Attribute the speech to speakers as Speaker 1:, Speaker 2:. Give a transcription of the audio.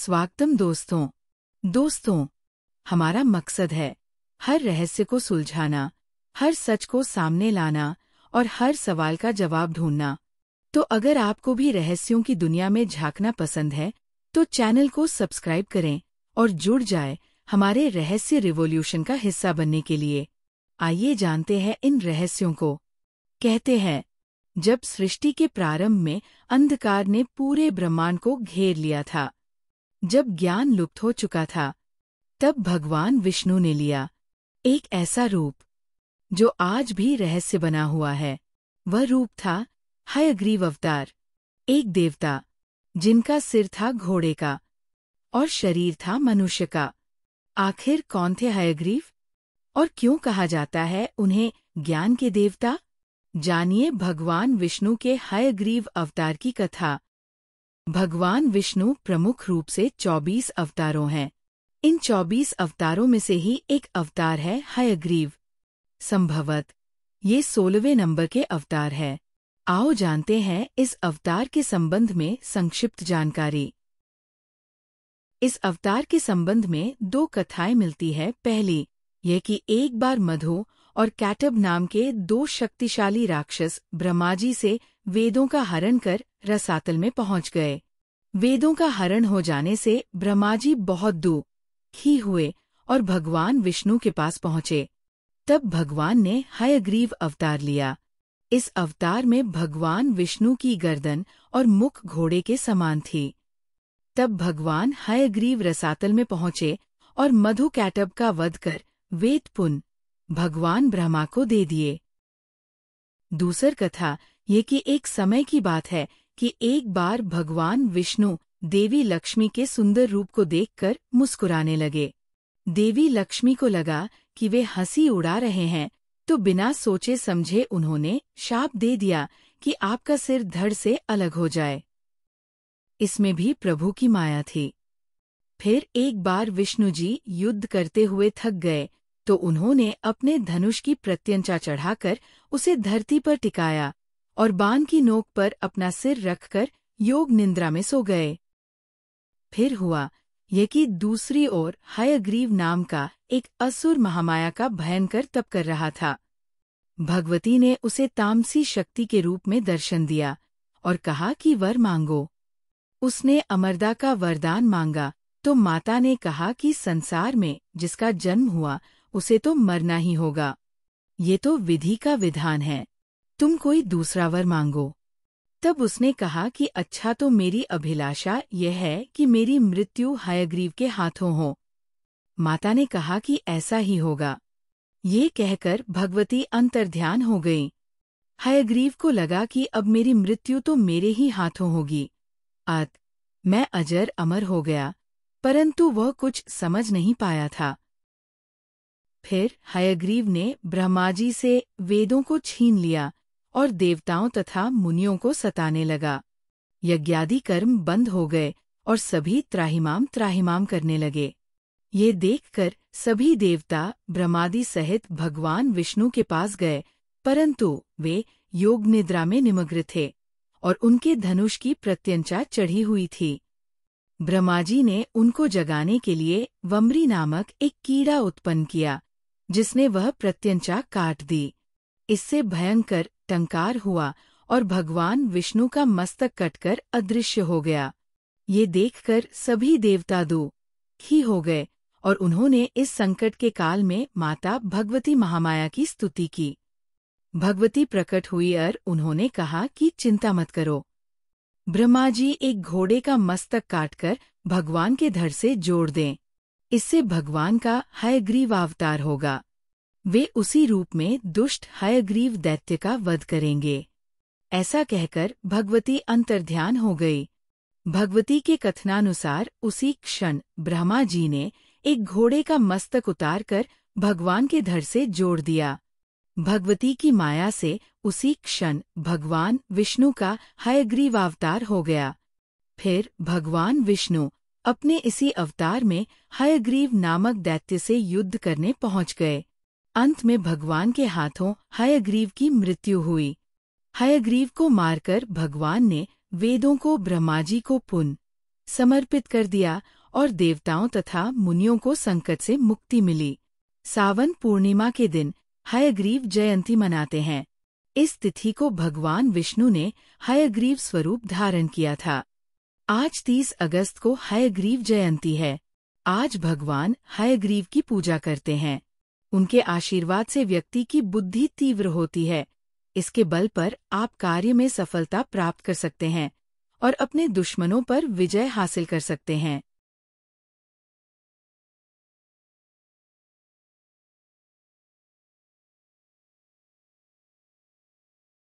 Speaker 1: स्वागतम दोस्तों, हमारा मकसद है हर रहस्य को सुलझाना, हर सच को सामने लाना और हर सवाल का जवाब ढूंढना। तो अगर आपको भी रहस्यों की दुनिया में झांकना पसंद है तो चैनल को सब्सक्राइब करें और जुड़ जाए हमारे रहस्य रिवॉल्यूशन का हिस्सा बनने के लिए। आइए जानते हैं इन रहस्यों को। कहते हैं, जब सृष्टि के प्रारंभ में अंधकार ने पूरे ब्रह्मांड को घेर लिया था, जब ज्ञान लुप्त हो चुका था, तब भगवान विष्णु ने लिया एक ऐसा रूप जो आज भी रहस्य बना हुआ है। वह रूप था हयग्रीव अवतार, एक देवता जिनका सिर था घोड़े का और शरीर था मनुष्य का। आखिर कौन थे हयग्रीव और क्यों कहा जाता है उन्हें ज्ञान के देवता? जानिए भगवान विष्णु के हयग्रीव अवतार की कथा। भगवान विष्णु प्रमुख रूप से 24 अवतारों हैं। इन 24 अवतारों में से ही एक अवतार है हयग्रीव। संभवत ये 16वें नंबर के अवतार है। आओ जानते हैं इस अवतार के संबंध में संक्षिप्त जानकारी। इस अवतार के संबंध में 2 कथाएं मिलती है। पहली यह कि एक बार मधु और कैटब नाम के 2 शक्तिशाली राक्षस ब्रह्माजी से वेदों का हरण कर रसातल में पहुंच गए। वेदों का हरण हो जाने से ब्रह्माजी बहुत दुखी हुए और भगवान विष्णु के पास पहुंचे। तब भगवान ने हयग्रीव अवतार लिया। इस अवतार में भगवान विष्णु की गर्दन और मुख घोड़े के समान थी। तब भगवान हयग्रीव रसातल में पहुंचे और मधु कैटब का वध कर वेद पुण्य भगवान ब्रह्मा को दे दिए। दूसर कथा ये कि एक समय की बात है कि एक बार भगवान विष्णु देवी लक्ष्मी के सुंदर रूप को देखकर मुस्कुराने लगे। देवी लक्ष्मी को लगा कि वे हंसी उड़ा रहे हैं, तो बिना सोचे समझे उन्होंने शाप दे दिया कि आपका सिर धड़ से अलग हो जाए। इसमें भी प्रभु की माया थी। फिर एक बार विष्णु जी युद्ध करते हुए थक गए तो उन्होंने अपने धनुष की प्रत्यंचा चढ़ाकर उसे धरती पर टिकाया और बाण की नोक पर अपना सिर रखकर योग निद्रा में सो गए। फिर हुआ यह कि दूसरी ओर हयग्रीव नाम का एक असुर महामाया का भयंकर तप कर रहा था। भगवती ने उसे तामसी शक्ति के रूप में दर्शन दिया और कहा कि वर मांगो। उसने अमरता का वरदान मांगा तो माता ने कहा कि संसार में जिसका जन्म हुआ उसे तो मरना ही होगा। ये तो विधि का विधान है, तुम कोई दूसरा वर मांगो। तब उसने कहा कि अच्छा, तो मेरी अभिलाषा यह है कि मेरी मृत्यु हयग्रीव के हाथों हो। माता ने कहा कि ऐसा ही होगा। ये कहकर भगवती अंतर्ध्यान हो गईं। हयग्रीव को लगा कि अब मेरी मृत्यु तो मेरे ही हाथों होगी। मैं अजर अमर हो गया, परंतु वह कुछ समझ नहीं पाया था। फिर हयग्रीव ने ब्रह्माजी से वेदों को छीन लिया और देवताओं तथा मुनियों को सताने लगा। यज्ञादि कर्म बंद हो गए और सभी त्राहिमाम करने लगे। ये देखकर सभी देवता ब्रह्मादि सहित भगवान विष्णु के पास गए, परंतु वे योग निद्रा में निमग्न थे और उनके धनुष की प्रत्यंचा चढ़ी हुई थी। ब्रह्माजी ने उनको जगाने के लिए वम्री नामक एक कीड़ा उत्पन्न किया, जिसने वह प्रत्यंचा काट दी। इससे भयंकर टंकार हुआ और भगवान विष्णु का मस्तक कटकर अदृश्य हो गया। ये देखकर सभी देवता दुखी हो गए और उन्होंने इस संकट के काल में माता भगवती महामाया की स्तुति की। भगवती प्रकट हुई और उन्होंने कहा कि चिंता मत करो। ब्रह्माजी एक घोड़े का मस्तक काटकर भगवान के धड़ से जोड़ दें, इससे भगवान का हयग्रीव अवतार होगा। वे उसी रूप में दुष्ट हयग्रीव दैत्य का वध करेंगे। ऐसा कहकर भगवती अंतर्ध्यान हो गई। भगवती के कथनानुसार उसी क्षण ब्रह्मा जी ने एक घोड़े का मस्तक उतारकर भगवान के धड़ से जोड़ दिया। भगवती की माया से उसी क्षण भगवान विष्णु का हयग्रीव अवतार हो गया। फिर भगवान विष्णु अपने इसी अवतार में हयग्रीव नामक दैत्य से युद्ध करने पहुंच गए। अंत में भगवान के हाथों हयग्रीव की मृत्यु हुई। हयग्रीव को मारकर भगवान ने वेदों को ब्रह्माजी को पुण्य समर्पित कर दिया और देवताओं तथा मुनियों को संकट से मुक्ति मिली। सावन पूर्णिमा के दिन हयग्रीव जयंती मनाते हैं। इस तिथि को भगवान विष्णु ने हयग्रीव स्वरूप धारण किया था। आज 30 अगस्त को हयग्रीव जयंती है। आज भगवान हयग्रीव की पूजा करते हैं। उनके आशीर्वाद से व्यक्ति की बुद्धि तीव्र होती है। इसके बल पर आप कार्य में सफलता प्राप्त कर सकते हैं और अपने दुश्मनों पर विजय हासिल कर सकते हैं।